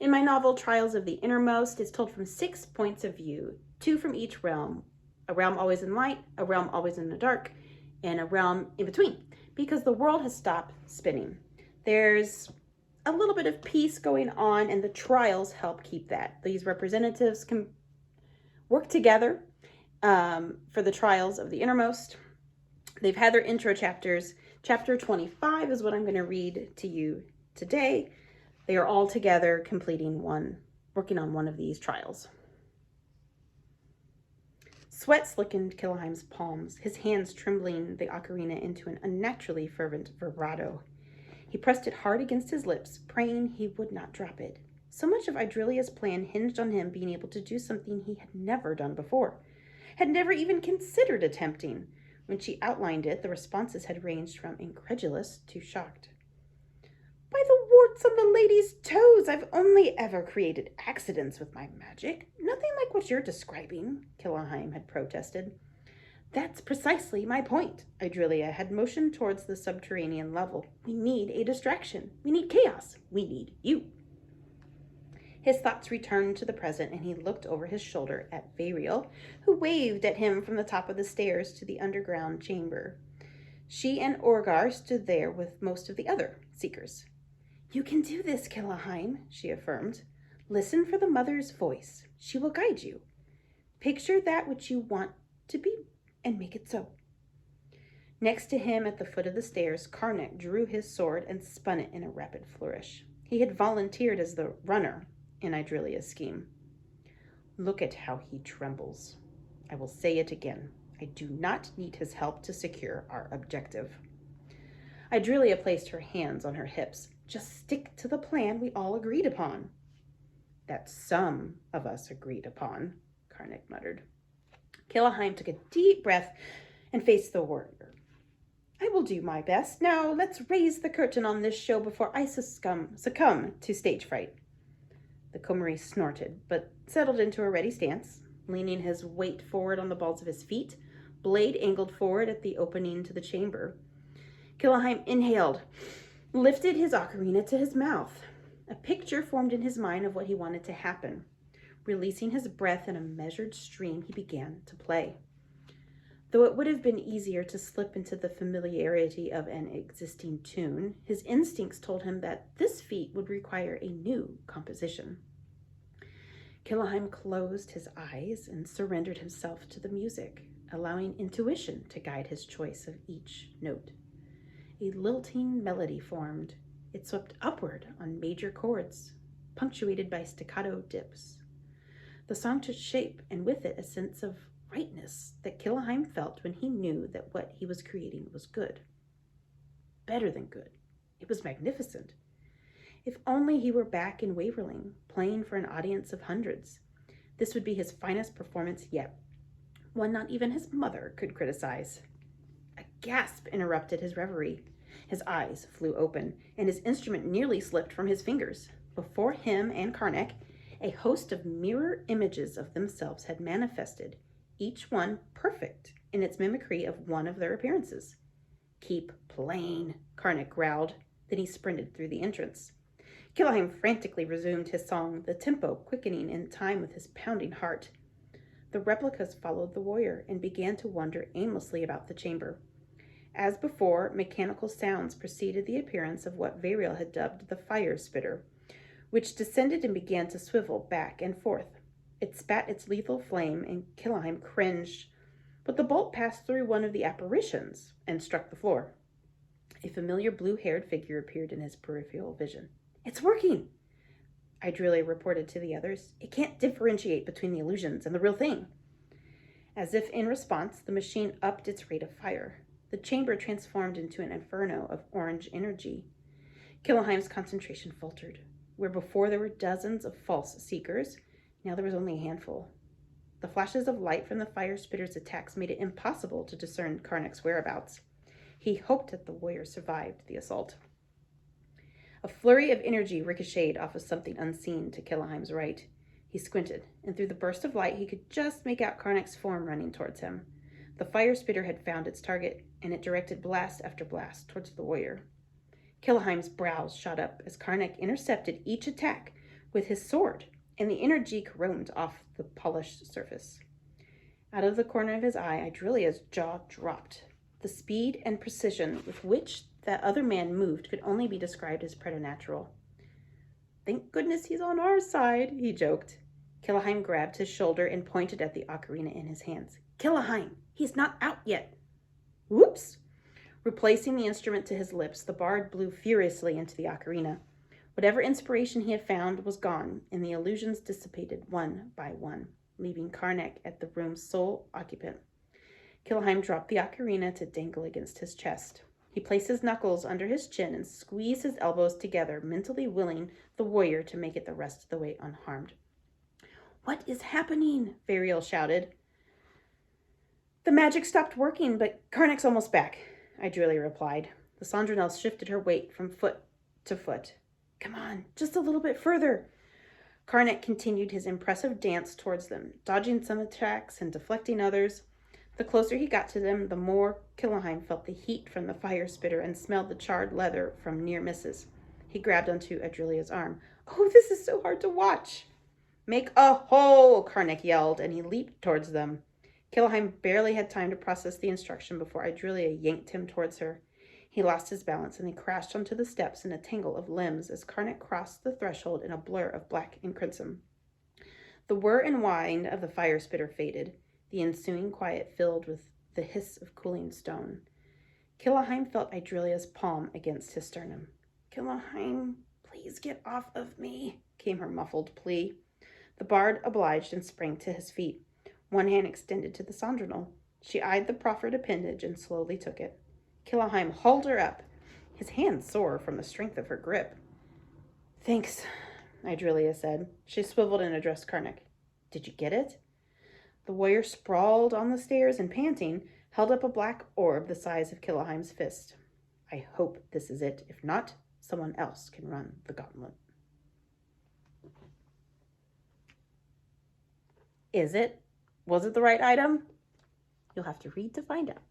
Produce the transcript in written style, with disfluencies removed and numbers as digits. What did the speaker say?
In my novel, Trials of the Innermost, it's told from 6 points of view, 2 from each realm. A realm always in light, a realm always in the dark, and a realm in between, because the world has stopped spinning. There's a little bit of peace going on, and the trials help keep that. These representatives can work together for the trials of the innermost. They've had their intro chapters. Chapter 25 is what I'm going to read to you today. They are all together working on one of these trials. Sweat slickened Killaheim's palms, his hands trembling the ocarina into an unnaturally fervent vibrato. He pressed it hard against his lips, praying he would not drop it. So much of Idrilia's plan hinged on him being able to do something he had never done before, had never even considered attempting. When she outlined it, the responses had ranged from incredulous to shocked. By the warts on the lady's toes, I've only ever created accidents with my magic. Nothing like what you're describing, Killaheim had protested. That's precisely my point. Idrilia had motioned towards the subterranean level. We need a distraction. We need chaos. We need you. His thoughts returned to the present, and he looked over his shoulder at Variel, who waved at him from the top of the stairs to the underground chamber. She and Orgar stood there with most of the other seekers. You can do this, Killaheim, she affirmed. Listen for the mother's voice. She will guide you. Picture that which you want to be and make it so. Next to him at the foot of the stairs, Karnak drew his sword and spun it in a rapid flourish. He had volunteered as the runner in Idrilia's scheme. Look at how he trembles. I will say it again. I do not need his help to secure our objective. Idrilia placed her hands on her hips. Just stick to the plan we all agreed upon. That some of us agreed upon, Karnak muttered. Killaheim took a deep breath and faced the warrior. I will do my best. Now let's raise the curtain on this show before I succumb to stage fright. The Komari snorted, but settled into a ready stance, leaning his weight forward on the balls of his feet, blade angled forward at the opening to the chamber. Killaheim inhaled, lifted his ocarina to his mouth. A picture formed in his mind of what he wanted to happen. Releasing his breath in a measured stream, he began to play. Though it would have been easier to slip into the familiarity of an existing tune, his instincts told him that this feat would require a new composition. Killaheim closed his eyes and surrendered himself to the music, allowing intuition to guide his choice of each note. A lilting melody formed. It swept upward on major chords, punctuated by staccato dips. The song took shape, and with it a sense of rightness that Killaheim felt when he knew that what he was creating was good. Better than good. It was magnificent. If only he were back in Waverling, playing for an audience of hundreds. This would be his finest performance yet, one not even his mother could criticize. A gasp interrupted his reverie. His eyes flew open, and his instrument nearly slipped from his fingers. Before him and Karnak, a host of mirror images of themselves had manifested, each one perfect in its mimicry of one of their appearances. Keep playing, Karnak growled. Then he sprinted through the entrance. Killaheim frantically resumed his song, the tempo quickening in time with his pounding heart. The replicas followed the warrior and began to wander aimlessly about the chamber. As before, mechanical sounds preceded the appearance of what Variel had dubbed the fire spitter, which descended and began to swivel back and forth. It spat its lethal flame, and Killaheim cringed, but the bolt passed through one of the apparitions and struck the floor. A familiar blue-haired figure appeared in his peripheral vision. It's working, Idrilia reported to the others. It can't differentiate between the illusions and the real thing. As if in response, the machine upped its rate of fire. The chamber transformed into an inferno of orange energy. Killaheim's concentration faltered. Where before there were dozens of false seekers, now there was only a handful. The flashes of light from the fire spitter's attacks made it impossible to discern Karnak's whereabouts. He hoped that the warrior survived the assault. A flurry of energy ricocheted off of something unseen to Killaheim's right. He squinted, and through the burst of light he could just make out Karnak's form running towards him. The fire spitter had found its target, and it directed blast after blast towards the warrior. Killaheim's brows shot up as Karnak intercepted each attack with his sword, and the inner cheek roamed off the polished surface. Out of the corner of his eye, Idrilia's jaw dropped. The speed and precision with which that other man moved could only be described as preternatural. "Thank goodness he's on our side," he joked. Killaheim grabbed his shoulder and pointed at the ocarina in his hands. "Killaheim, he's not out yet." "Whoops!" Replacing the instrument to his lips, the bard blew furiously into the ocarina. Whatever inspiration he had found was gone, and the illusions dissipated one by one, leaving Karnak at the room's sole occupant. Killaheim dropped the ocarina to dangle against his chest. He placed his knuckles under his chin and squeezed his elbows together, mentally willing the warrior to make it the rest of the way unharmed. "What is happening?" Variel shouted. "The magic stopped working, but Karnak's almost back," Idrilia replied. The Sandronel shifted her weight from foot to foot. "Come on, just a little bit further." Karnak continued his impressive dance towards them, dodging some attacks and deflecting others. The closer he got to them, the more Killaheim felt the heat from the fire spitter and smelled the charred leather from near misses. He grabbed onto Idrilia's arm. "Oh, this is so hard to watch." "Make a hole!" Karnak yelled, and he leaped towards them. Killaheim barely had time to process the instruction before Idrilia yanked him towards her. He lost his balance, and he crashed onto the steps in a tangle of limbs as Karnak crossed the threshold in a blur of black and crimson. The whir and whine of the fire spitter faded, the ensuing quiet filled with the hiss of cooling stone. Killaheim felt Idrilia's palm against his sternum. "Killaheim, please get off of me," came her muffled plea. The bard obliged and sprang to his feet. One hand extended to the Sandronel. She eyed the proffered appendage and slowly took it. Killaheim hauled her up, his hand sore from the strength of her grip. "Thanks," Idrilia said. She swiveled and addressed Karnak. "Did you get it?" The warrior sprawled on the stairs and, panting, held up a black orb the size of Killaheim's fist. "I hope this is it. If not, someone else can run the gauntlet." Is it? Was it the right item? You'll have to read to find out.